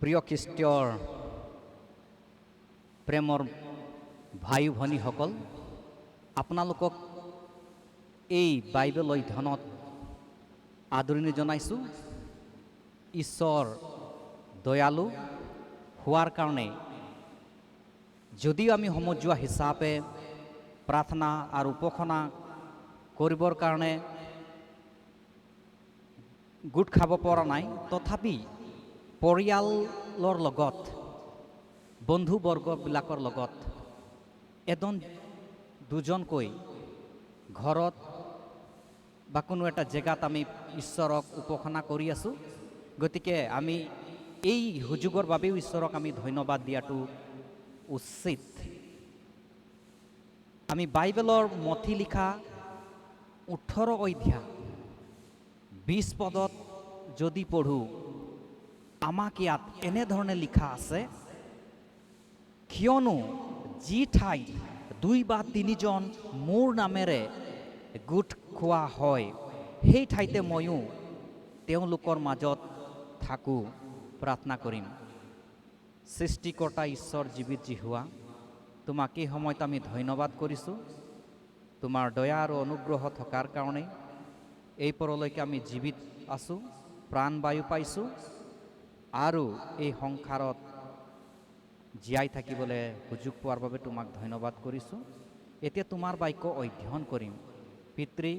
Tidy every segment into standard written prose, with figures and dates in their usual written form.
প্ৰিয় খ্ৰীষ্টীয়ৰ প্ৰেমৰ ভাই ভনীসকল, আপোনালোকক এই বাইবেল অধ্যয়নত আদৰণি জনাইছোঁ। ঈশ্বৰ দয়ালু হোৱাৰ কাৰণে যদিও আমি সমজুৱা হিচাপে প্ৰাৰ্থনা আৰু উপাসনা কৰিবৰ কাৰণে গোট খাব পৰা নাই, তথাপি পৰিয়ালৰ লগত বন্ধুবৰ্গবিলাকৰ লগত এজন দুজনকৈ ঘৰত বা কোনো এটা জেগাত আমি ঈশ্বৰক উপাসনা কৰি আছোঁ। গতিকে আমি এই সুযোগৰ বাবেও ঈশ্বৰক আমি ধন্যবাদ দিয়াটো উচিত। আমি বাইবেলৰ মথি লিখা 18 অধ্যায় 20 পদত যদি পঢ়োঁ, আমাক ইয়াত এনেধৰণে লিখা আছে, কিয়নো যি ঠাইত 2 বা 3 জন মোৰ নামেৰে গোট খোৱা হয়, সেই ঠাইতে ময়ো তেওঁলোকৰ মাজত থাকোঁ, প্ৰাৰ্থনা কৰিম। সৃষ্টিকৰ্তা ঈশ্বৰ জীৱিত হোৱা, তোমাক এই সময়ত আমি ধন্যবাদ কৰিছোঁ। তোমাৰ দয়া আৰু অনুগ্ৰহ থকাৰ কাৰণে এই পৰলৈকে আমি জীৱিত আছোঁ, প্ৰাণবায়ু পাইছোঁ আৰু এই সংসাৰত জীয়াই থাকিবলৈ সুযোগ পোৱাৰ বাবে তোমাক ধন্যবাদ কৰিছোঁ। এতিয়া তোমাৰ বাক্য অধ্যয়ন কৰিম। পিতৃ,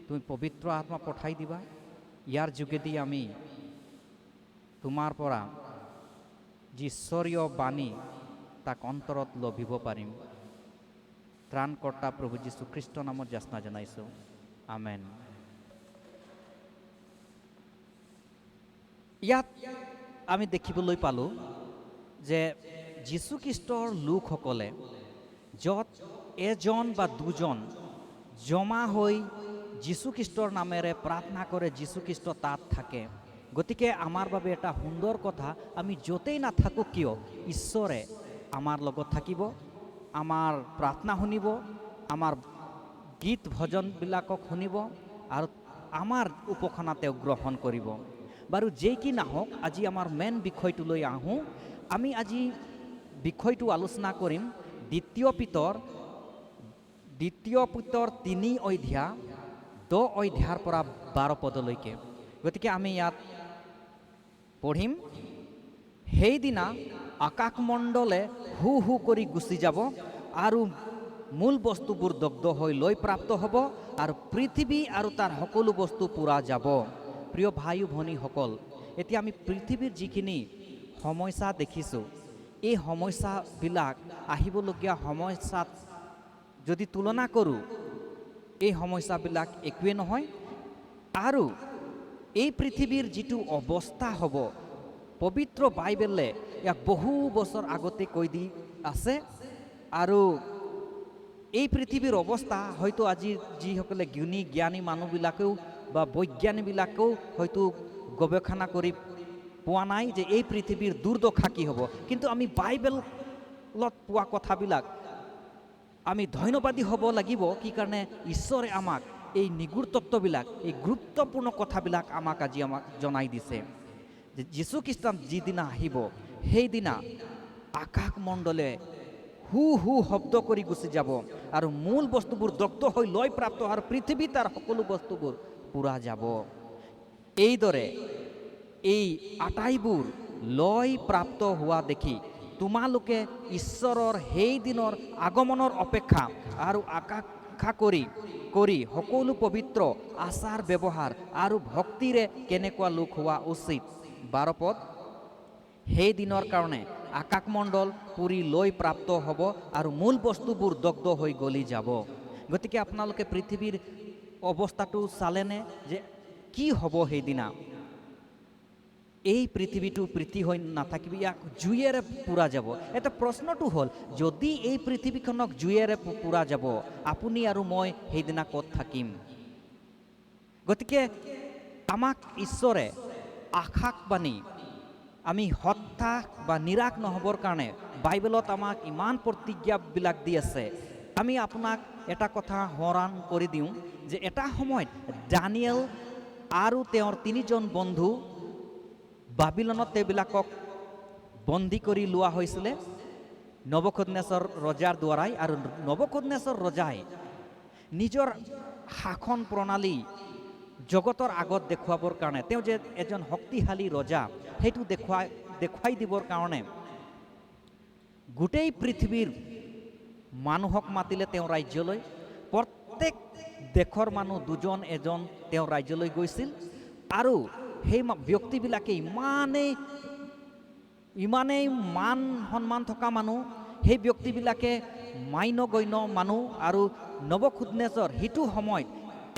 তুমি পবিত্ৰ আত্মা পঠাই দিবা। ইয়াৰ যোগেদি আমি তোমাৰ পৰা যি ঈশ্বৰীয় বাণী তাক অন্তৰত লভিব পাৰিম। ত্ৰাণকৰ্তা প্ৰভু যীশুখ্ৰীষ্ট নামত যাচনা জনাইছোঁ, আমেন। ইয়াত আমি দেখিবলৈ পালোঁ যে যীশুখ্ৰীষ্টৰ লোকসকলে য'ত এজন বা দুজন জমা হৈ যীশুখ্ৰীষ্টৰ নামেৰে প্ৰাৰ্থনা কৰে, যীশুখ্ৰীষ্ট তাত থাকে। গতিকে আমাৰ বাবে এটা সুন্দৰ কথা, আমি য'তেই নাথাকোঁ কিয় ঈশ্বৰে আমাৰ লগত থাকিব, আমাৰ প্ৰাৰ্থনা শুনিব, আমাৰ গীত ভজনবিলাকক শুনিব আৰু আমাৰ উপাসনা তেওঁ গ্ৰহণ কৰিব। বাৰু যেই কি নহওক, আজি আমাৰ মেইন বিষয়টোলৈ আহোঁ। আমি আজি বিষয়টো আলোচনা কৰিম দ্বিতীয় পিতৰ 3 অধ্যায় 10 অধ্যায়ৰ পৰা 12 পদলৈকে। গতিকে আমি ইয়াত পঢ়িম। সেইদিনা আকাশমণ্ডলে হু হু কৰি গুচি যাব আৰু মূল বস্তুবোৰ দগ্ধ হৈ লৈ প্ৰাপ্ত হ'ব আৰু পৃথিৱী আৰু তাৰ সকলো বস্তু পুৰা যাব। প্ৰিয় ভাই ভনীসকল, এতিয়া আমি পৃথিৱীৰ যিখিনি সমস্যা দেখিছোঁ, এই সমস্যাবিলাক আহিবলগীয়া সমস্যাত যদি তুলনা কৰোঁ, এই সমস্যাবিলাক একোৱেই নহয়। আৰু এই পৃথিৱীৰ যিটো অৱস্থা হ'ব, পবিত্ৰ বাইবেলে ইয়াক বহু বছৰ আগতে কৈ দি আছে। আৰু এই পৃথিৱীৰ অৱস্থা হয়তো আজি যিসকলে জ্ঞানী মানুহবিলাকেও বা বৈজ্ঞানিকবিলাকেও হয়তো গৱেষণা কৰি পোৱা নাই যে এই পৃথিৱীৰ দুৰ্দশা কি হ'ব। কিন্তু আমি বাইবেলত পোৱা কথাবিলাক আমি ধন্যবাদী হ'ব লাগিব। কি কাৰণে? ঈশ্বৰে আমাক এই নিগুড় তত্ত্ববিলাক, এই গুৰুত্বপূৰ্ণ কথাবিলাক আমাক জনাই দিছে যে যীশুখ্ৰীষ্ট যিদিনা আহিব, সেইদিনা আকাশমণ্ডলে হু হু শব্দ কৰি গুচি যাব আৰু মূল বস্তুবোৰ দগ্ধ হৈ লয় প্ৰাপ্ত আৰু পৃথিৱী তাৰ সকলো বস্তুবোৰ পুৰা যাব। এইদৰে এই আটাইবোৰ লয় প্ৰাপ্ত হোৱা দেখি তোমালোকে ঈশ্বৰৰ সেই দিনৰ আগমনৰ অপেক্ষা আৰু আকাংক্ষা কৰি সকলো পবিত্ৰ আচাৰ ব্যৱহাৰ আৰু ভক্তিৰে কেনেকুৱা লোক হোৱা উচিত। 12 পদ, সেই দিনৰ কাৰণে আকাশমণ্ডল পুৰি লৈ প্ৰাপ্ত হ'ব আৰু মূল বস্তুবোৰ দগ্ধ হৈ গলি যাব। গতিকে আপোনালোকে পৃথিৱীৰ অৱস্থাটো চালেনে যে কি হ'ব সেইদিনা? এই পৃথিৱীটো হৈ নাথাকিব, ইয়াক জুইয়েৰে পুৰা যাব। এটা প্ৰশ্নটো হ'ল, যদি এই পৃথিৱীখনক জুইয়েৰে পুৰা যাব, আপুনি আৰু মই সেইদিনা ক'ত থাকিম? গতিকে আমাক ঈশ্বৰে আশাবাণী, আমি হতাশ বা নিৰাশ নহ'বৰ কাৰণে বাইবেলত আমাক ইমান প্ৰতিজ্ঞাবিলাক দি আছে। আমি আপোনাক এটা কথা সোঁৱৰণ কৰি দিওঁ যে এটা সময়ত দানিয়েল আৰু তেওঁৰ 3জন বন্ধু বাবিলনত তেওঁবিলাকক বন্দী কৰি লোৱা হৈছিলে নবুকদনেছৰ ৰজাৰ দ্বাৰাই। আৰু নবুকদনেছৰ ৰজাই নিজৰ শাসন প্ৰণালী জগতৰ আগত দেখুৱাবৰ কাৰণে, তেওঁ যে এজন শক্তিশালী ৰজা সেইটো দেখুৱাই দিবৰ কাৰণে গোটেই পৃথিৱীৰ মানুহক মাতিলে তেওঁৰ ৰাজ্যলৈ। প্ৰত্যেক দেশৰ মানুহ দুজন এজন তেওঁৰ ৰাজ্যলৈ গৈছিল। আৰু সেই ব্যক্তিবিলাকে ইমানেই মান সন্মান থকা মানুহ, সেই ব্যক্তিবিলাকে মান্যগণ্য মানুহ। আৰু নবুকদনেছৰ সেইটো সময়ত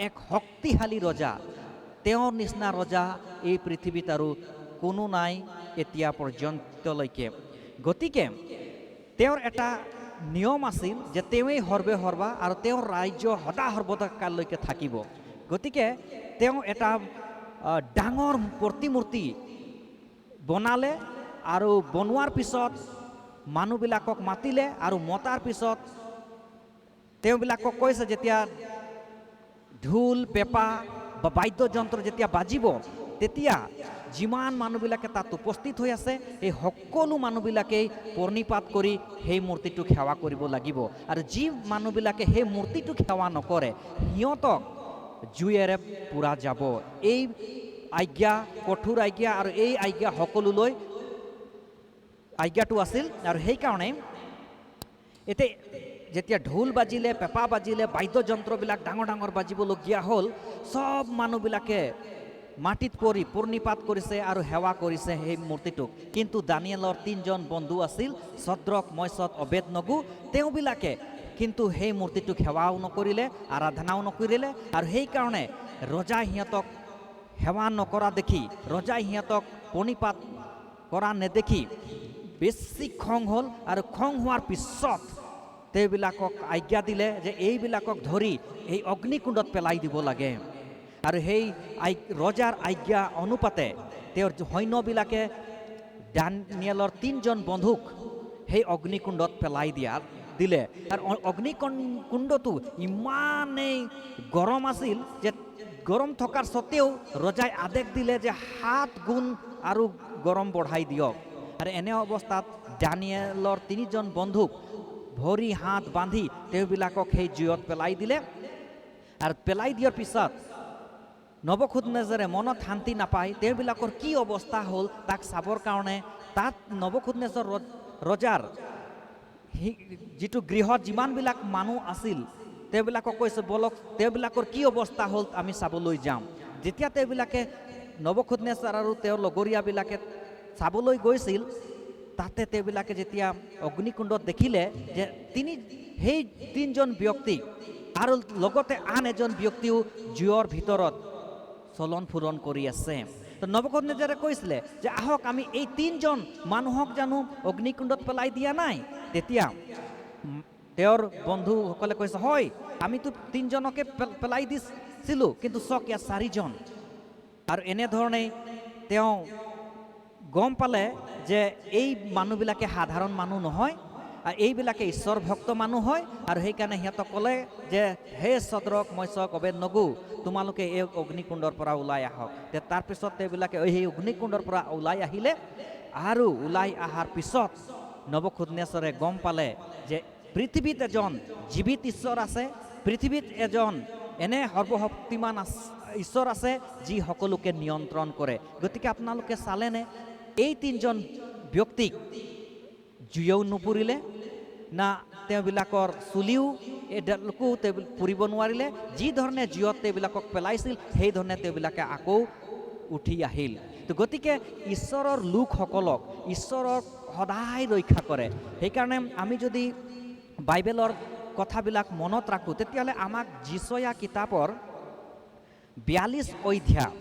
এক শক্তিশালী ৰজা, তেওঁৰ নিচিনা ৰজা এই পৃথিৱীত আৰু কোনো নাই এতিয়া পৰ্যন্তলৈকে। গতিকে তেওঁৰ এটা নিয়ম আছিল যে তেওঁৱেই সৰ্বে সৰ্বা আৰু তেওঁৰ ৰাজ্য সদা সৰ্বদাকাললৈকে থাকিব। গতিকে তেওঁ এটা ডাঙৰ প্ৰতিমূৰ্তি বনালে আৰু বনোৱাৰ পিছত মানুহবিলাকক মাতিলে। আৰু মতাৰ পিছত তেওঁবিলাকক কৈছে যেতিয়া ঢোল পেঁপা বা বাদ্যযন্ত্ৰ যেতিয়া বাজিব, তেতিয়া যিমান মানুহবিলাকে তাত উপস্থিত হৈ আছে এই সকলো মানুহবিলাকেই প্ৰণিপাত কৰি সেই মূৰ্তিটোক সেৱা কৰিব লাগিব। আৰু যি মানুহবিলাকে সেই মূৰ্তিটোক সেৱা নকৰে সিহঁতক জুইৰে পুৰা যাব। এই আজ্ঞা কঠোৰ আজ্ঞা, আৰু এই আজ্ঞা সকলোলৈ আজ্ঞাটো আছিল। আৰু সেইকাৰণে এতিয়া যেতিয়া ঢোল বাজিলে, পেঁপা বাজিলে, বাদ্যযন্ত্ৰবিলাক ডাঙৰ ডাঙৰ বাজিবলগীয়া হ'ল, চব মানুহবিলাকে মাটিত পৰি প্ৰণিপাত কৰিছে আৰু সেৱা কৰিছে সেই মূৰ্তিটোক। কিন্তু দানিয়েলৰ 3জন বন্ধু আছিল, ছদ্ৰক, মইশক, অবেদনগো। তেওঁবিলাকে কিন্তু সেই মূৰ্তিটোক সেৱাও নকৰিলে, আৰাধনাও নকৰিলে। আৰু সেইকাৰণে ৰজাই সিহঁতক সেৱা নকৰা দেখি, ৰজাই সিহঁতক প্ৰণিপাত কৰা নেদেখি বেছি খং হ'ল। আৰু খং হোৱাৰ পিছত তেওঁবিলাকক আজ্ঞা দিলে যে এইবিলাকক ধৰি এই অগ্নিকুণ্ডত পেলাই দিব লাগে। আৰু সেই ৰজাৰ আজ্ঞা অনুপাতে তেওঁৰ সৈন্যবিলাকে দানিয়েলৰ 3জন বন্ধুক সেই অগ্নিকুণ্ডত পেলাই দিলে। আৰু অগ্নিকুণ্ডটো ইমানেই গৰম আছিল যে গৰম থকাৰ স্বত্তেও ৰজাই আদেশ দিলে যে 7 গুণ আৰু গৰম বঢ়াই দিয়ক। আৰু এনে অৱস্থাত দানিয়েলৰ 3জন বন্ধুক ভৰি হাত বান্ধি তেওঁবিলাকক সেই জুইত পেলাই দিলে। আৰু পেলাই দিয়াৰ পিছত নবুকদনেছৰে মনত শান্তি নাপায়। তেওঁবিলাকৰ কি অৱস্থা হ'ল তাক চাবৰ কাৰণে তাত নবুকদনেছৰ ৰজাৰ যিটো গৃহত যিমানবিলাক মানুহ আছিল তেওঁবিলাকক কৈছে বলক তেওঁবিলাকৰ কি অৱস্থা হ'ল আমি চাবলৈ যাম। যেতিয়া তেওঁবিলাকে নবুকদনেছৰ আৰু তেওঁৰ লগৰীয়াবিলাকে চাবলৈ গৈছিল, তাতে তেওঁবিলাকে যেতিয়া অগ্নিকুণ্ডত দেখিলে যে সেই 3জন ব্যক্তি আৰু লগতে আন এজন ব্যক্তিও জুইৰ ভিতৰত চলন ফুৰন কৰি আছে। তো নবুকদনেছৰে কৈছিলে যে আহক আমি এই 3জন মানুহক জানো অগ্নিকুণ্ডত পেলাই দিয়া নাই? তেতিয়া তেওঁৰ বন্ধুসকলে কৈছে হয়, আমিতো 3জনকে পেলাই দিছিলোঁ, কিন্তু চক ইয়াত 4জন। আৰু এনেধৰণে তেওঁ গম পালে যে এই মানুহবিলাকে সাধাৰণ মানুহ নহয়, আৰু এইবিলাকে ঈশ্বৰ ভক্ত মানুহ হয়। আৰু সেইকাৰণে সিহঁতক ক'লে যে হে ছদ্ৰক, মইশক, অবেদনগো, তোমালোকে এই অগ্নিকুণ্ডৰ পৰা ওলাই আহক। তাৰপিছত তেওঁবিলাকে সেই অগ্নিকুণ্ডৰ পৰা ওলাই আহিলে। আৰু ওলাই অহাৰ পিছত নবুকদনেছৰে গম পালে যে পৃথিৱীত এজন জীৱিত ঈশ্বৰ আছে, পৃথিৱীত এজন এনে সৰ্বশক্তিমান ঈশ্বৰ আছে যি সকলোকে নিয়ন্ত্ৰণ কৰে। গতিকে আপোনালোকে চালেনে এই 3জন ব্যক্তিক জুইও নুপুৰিলে, না তেওঁবিলাকৰ চুলিও এডালকো পুৰিব নোৱাৰিলে। যি ধৰণে জুইত তেওঁবিলাকক পেলাইছিল সেই ধৰণে তেওঁবিলাকে আকৌ উঠি আহিল। তো গতিকে ঈশ্বৰৰ লোকসকলক ঈশ্বৰক সদায় ৰক্ষা কৰে। সেইকাৰণে আমি যদি বাইবেলৰ কথাবিলাক মনত ৰাখোঁ তেতিয়াহ'লে আমাক যিচয়া কিতাপৰ 42 অধ্যায়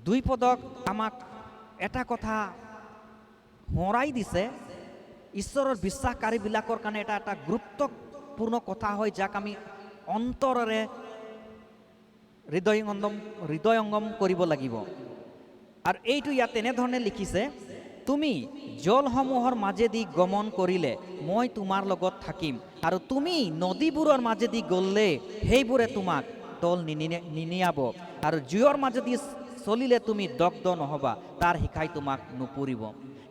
2 পদক আমাক এটা কথা সোঁৱৰাই দিছে। ঈশ্বৰৰ বিশ্বাসকাৰীবিলাকৰ কাৰণে এটা গুৰুত্বপূৰ্ণ কথা হয়, যাক আমি অন্তৰেৰে হৃদয়ঙ্গম কৰিব লাগিব। আৰু এইটো ইয়াত এনেধৰণে লিখিছে, তুমি জলসমূহৰ মাজেদি গমন কৰিলে মই তোমাৰ লগত থাকিম, আৰু তুমি নদীবোৰৰ মাজেদি গ'লে সেইবোৰে তোমাক তল নিনিয়াব, আৰু জুইৰ মাজেদি চলিলে তুমি দগ্ধ নহবা, তাৰ শিখাই তোমাক নুপুৰিব।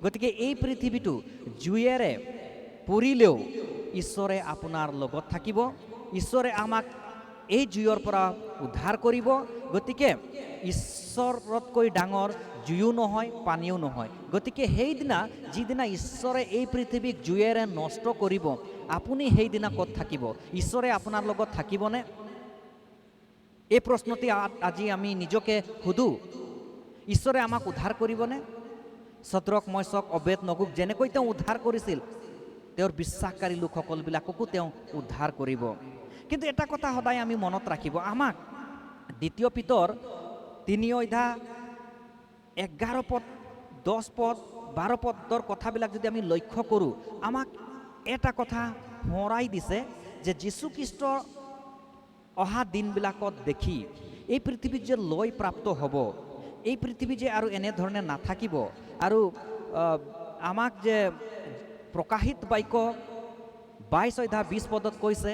গতিকে এই পৃথিৱীটো জুইৰে পুৰিলেও ঈশ্বৰে আপোনাৰ লগত থাকিব, ঈশ্বৰে আমাক এই জুইৰ পৰা উদ্ধাৰ কৰিব। গতিকে ঈশ্বৰতকৈ ডাঙৰ জুইও নহয়, পানীও নহয়। গতিকে সেইদিনা যিদিনা ঈশ্বৰে এই পৃথিৱীক জুইৰে নষ্ট কৰিব, আপুনি সেইদিনা ক'ত থাকিব? ঈশ্বৰে আপোনাৰ লগত থাকিবনে? এই প্ৰশ্নটি আজি আমি নিজকে সোধোঁ। ঈশ্বৰে আমাক উদ্ধাৰ কৰিবনে? ছদ্ৰক, ময়ছক, অবেদনগোক যেনেকৈ তেওঁ উদ্ধাৰ কৰিছিল, তেওঁৰ বিশ্বাসকাৰী লোকসকলবিলাককো তেওঁ উদ্ধাৰ কৰিব। কিন্তু এটা কথা সদায় আমি মনত ৰাখিব, আমাক 2 পিতৰ 3 অধ্যায় 11 পদ, 10 পদ, 12 পদৰ কথাবিলাক যদি আমি লক্ষ্য কৰোঁ, আমাক এটা কথা সোঁৱৰাই দিছে যে যীশুখ্ৰীষ্ট অহা দিনবিলাকত দেখি এই পৃথিৱীত যে লয় প্ৰাপ্ত হ'ব, এই পৃথিৱী যে আৰু এনেধৰণে নাথাকিব, আৰু আমাক যে প্ৰকাশিত বাক্য 22 অধ্যায় 20 পদত কৈছে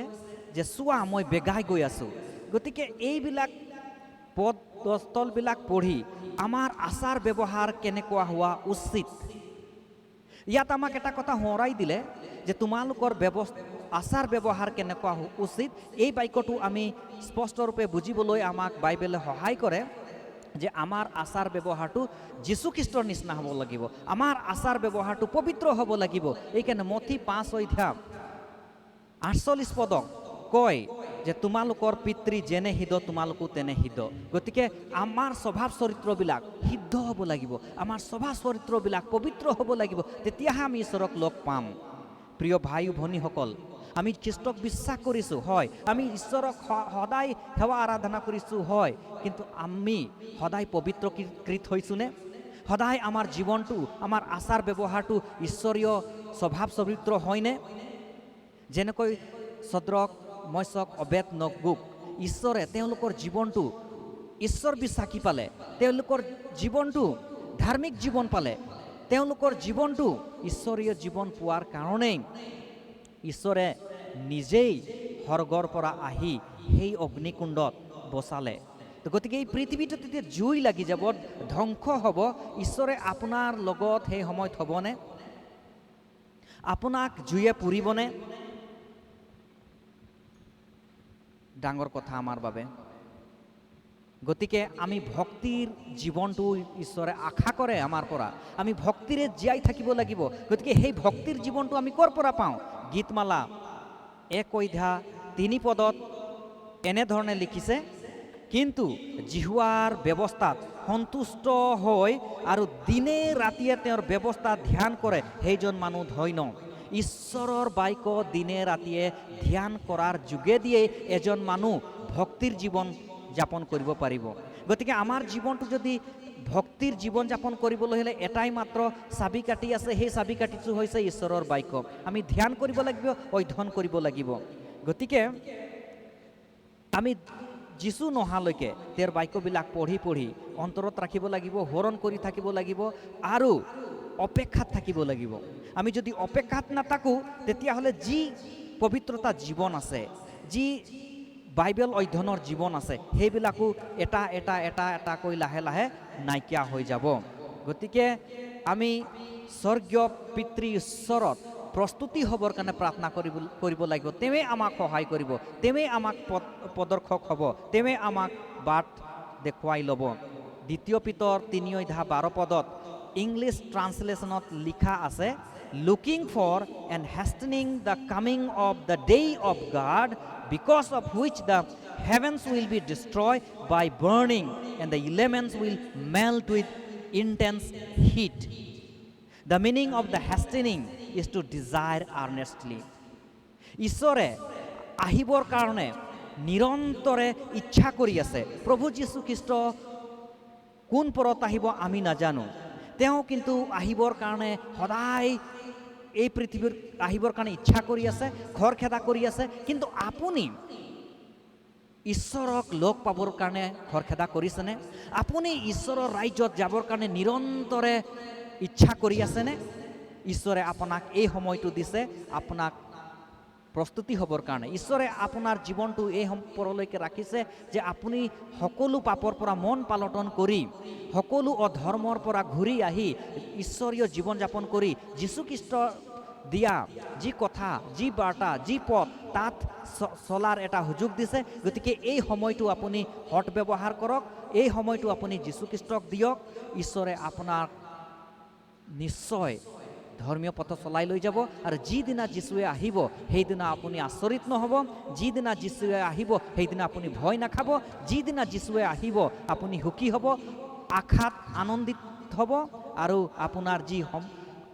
যে চোৱা মই বেগাই গৈ আছোঁ। গতিকে এইবিলাক পদস্থলবিলাক পঢ়ি আমাৰ আচাৰ ব্যৱহাৰ কেনেকুৱা হোৱা উচিত, ইয়াত আমাক এটা কথা সোঁৱৰাই দিলে যে তোমালোকৰ আচাৰ ব্যৱহাৰ কেনেকুৱা উচিত। এই বাক্যটো আমি স্পষ্টৰূপে বুজিবলৈ আমাক বাইবেলে সহায় কৰে যে আমাৰ আচাৰ ব্যৱহাৰটো যীশুখ্ৰীষ্টৰ নিচিনা হ'ব লাগিব, আমাৰ আচাৰ ব্যৱহাৰটো পবিত্ৰ হ'ব লাগিব। এইকাৰণে মথি 5 অধ্যায় 48 পদক কয় যে তোমালোকৰ পিতৃ যেনে হৃদ তোমালোকো তেনে হৃদ। গতিকে আমাৰ স্বভাৱ চৰিত্ৰবিলাক সিদ্ধ হ'ব লাগিব, আমাৰ স্বভাৱ চৰিত্ৰবিলাক পবিত্ৰ হ'ব লাগিব, তেতিয়াহে আমি ঈশ্বৰক লগ পাম। প্ৰিয় ভাই ভনীসকল, আমি খ্ৰীষ্টক বিশ্বাস কৰিছোঁ, হয়, আমি ঈশ্বৰক সদায় সেৱা আৰাধনা কৰিছোঁ, হয়, কিন্তু আমি সদায় পবিত্ৰকৃত হৈছোঁনে? সদায় আমাৰ জীৱনটো, আমাৰ আচাৰ ব্যৱহাৰটো ঈশ্বৰীয় স্বভাৱ চৰিত্ৰ হয়নে? যেনেকৈ ছদ্ৰক, ময়ছক, অবেদনগোক ঈশ্বৰে তেওঁলোকৰ জীৱনটো ঈশ্বৰ বিশ্বাসী পালে, তেওঁলোকৰ জীৱনটো ধাৰ্মিক জীৱন পালে, তেওঁলোকৰ জীৱনটো ঈশ্বৰীয় জীৱন পোৱাৰ কাৰণেই ঈশ্বৰে নিজেই স্বৰ্গৰ পৰা আহি সেই অগ্নিকুণ্ডত বচালে। গতিকে এই পৃথিৱীটো তেতিয়া জুই লাগি যাব, ধ্বংস হ'ব। ঈশ্বৰে আপোনাৰ লগত সেই সময়ত হ'বনে? আপোনাক জুয়ে পুৰিবনে? ডাঙৰ কথা আমাৰ বাবে। গতিকে আমি ভক্তিৰ জীৱনটো ঈশ্বৰে আশা কৰে আমাৰ পৰা, আমি ভক্তিৰে জীয়াই থাকিব লাগিব। গতিকে সেই ভক্তিৰ জীৱনটো আমি ক'ৰ পৰা পাওঁ? গীতমালা 1 অধ্যায় 3 পদত এনেধৰণে লিখিছে, কিন্তু জিহুৱাৰ ব্যৱস্থাত সন্তুষ্ট হৈ আৰু দিনে ৰাতিয়ে তেওঁৰ ব্যৱস্থা ধ্যান কৰে সেইজন মানুহ ধন্য। ঈশ্বৰৰ বাক্য দিনে ৰাতিয়ে ধ্যান কৰাৰ যোগেদিয়ে এজন মানুহ ভক্তিৰ জীৱন যাপন কৰিব পাৰিব। গতিকে আমাৰ জীৱনটো যদি ভক্তিৰ জীৱন যাপন কৰিবলৈ হ'লে এটাই মাত্ৰ চাবি কাঠি আছে, সেই চাবি কাঠিটো হৈছে ঈশ্বৰৰ বাক্য। আমি ধ্যান কৰিব লাগিব, অধ্যয়ন কৰিব লাগিব। গতিকে আমি যীশু নহালৈকে তেওঁৰ বাক্যবিলাক পঢ়ি পঢ়ি অন্তৰত ৰাখিব লাগিব, সোঁৱৰণ কৰি থাকিব লাগিব আৰু অপেক্ষাত থাকিব লাগিব। আমি যদি অপেক্ষাত নাথাকোঁ, তেতিয়াহ'লে যি পবিত্ৰতা জীৱন আছে, যি বাইবেল অধ্যয়নৰ জীৱন আছে, সেইবিলাকো এটা এটা এটা এটাকৈ লাহে লাহে নাইকিয়া হৈ যাব। গতিকে আমি স্বৰ্গীয় পিতৃ ঈশ্বৰত প্ৰস্তুতি হ'বৰ কাৰণে প্ৰাৰ্থনা কৰিব লাগিব। তেওঁৱে আমাক সহায় কৰিব, তেওঁৱে আমাক প্ৰদৰ্শক হ'ব, তেওঁৱে আমাক বাট দেখুৱাই ল'ব। 2 পিতৰ 3 অধ্যায় 12 পদত ইংলিছ ট্ৰান্সলেশ্যনত লিখা আছে, looking for and hastening the coming of the day of God, because of which the heavens will be destroyed by burning and the elements will melt with intense heat. The meaning of the hastening is to desire earnestly. ঈশ্বৰে আহিবৰ কাৰণে নিৰন্তৰে ইচ্ছা কৰি আছে। প্ৰভু যীশুখ্ৰীষ্ট কোন পৰত আহিব আমি নাজানো, তেওঁ কিন্তু আহিবৰ কাৰণে সদায় এই পৃথিৱীৰ আহিবৰ কাৰণে ইচ্ছা কৰি আছে, খৰখেদা কৰি আছে। কিন্তু আপুনি ঈশ্বৰক লগ পাবৰ কাৰণে খৰখেদা কৰিছেনে? আপুনি ঈশ্বৰৰ ৰাজ্যত যাবৰ কাৰণে নিৰন্তৰে ইচ্ছা কৰি আছেনে? ঈশ্বৰে আপোনাক এই সময়টো দিছে, আপোনাক প্ৰস্তুতি হ'বৰ কাৰণে ঈশ্বৰে আপোনাৰ জীৱনটো এই সম্পৰলৈকে ৰাখিছে যে আপুনি সকলো পাপৰ পৰা মন পালটন কৰি সকলো অধৰ্মৰ পৰা ঘূৰি আহি ঈশ্বৰীয় জীৱন যাপন কৰি যীশুখ্ৰীষ্ট দিয়া যি কথা যি বাৰ্তা যি পথ তাত চলাৰ এটা সুযোগ দিছে। গতিকে এই সময়টো আপুনি সৎ ব্যৱহাৰ কৰক, এই সময়টো আপুনি যীশুখ্ৰীষ্টক দিয়ক। ঈশ্বৰে আপোনাক নিশ্চয় ধৰ্মীয় পথ চলাই লৈ যাব আৰু যিদিনা যীশুৱে আহিব সেইদিনা আপুনি আচৰিত নহ'ব, যিদিনা যীশুৱে আহিব সেইদিনা আপুনি ভয় নাখাব, যিদিনা যীশুৱে আহিব আপুনি সুখী হ'ব, আশাত আনন্দিত হ'ব আৰু আপোনাৰ যি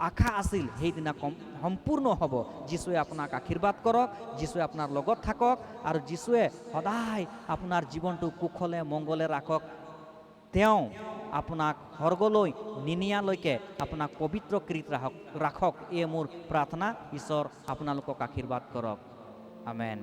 আশা আছিল সেইদিনা সম্পূৰ্ণ হ'ব। যীশুৱে আপোনাক আশীৰ্বাদ কৰক, যীশুৱে আপোনাৰ লগত থাকক আৰু যীশুৱে সদায় আপোনাৰ জীৱনটো কুশলে মংগলে ৰাখক। তেওঁ আপোনাক স্বৰ্গলৈ নিনিয়ালৈকে আপোনাক পবিত্ৰকৃত ৰাখক। এই মোৰ প্ৰাৰ্থনা। ঈশ্বৰ আপোনালোকক আশীৰ্বাদ কৰক। আমেন।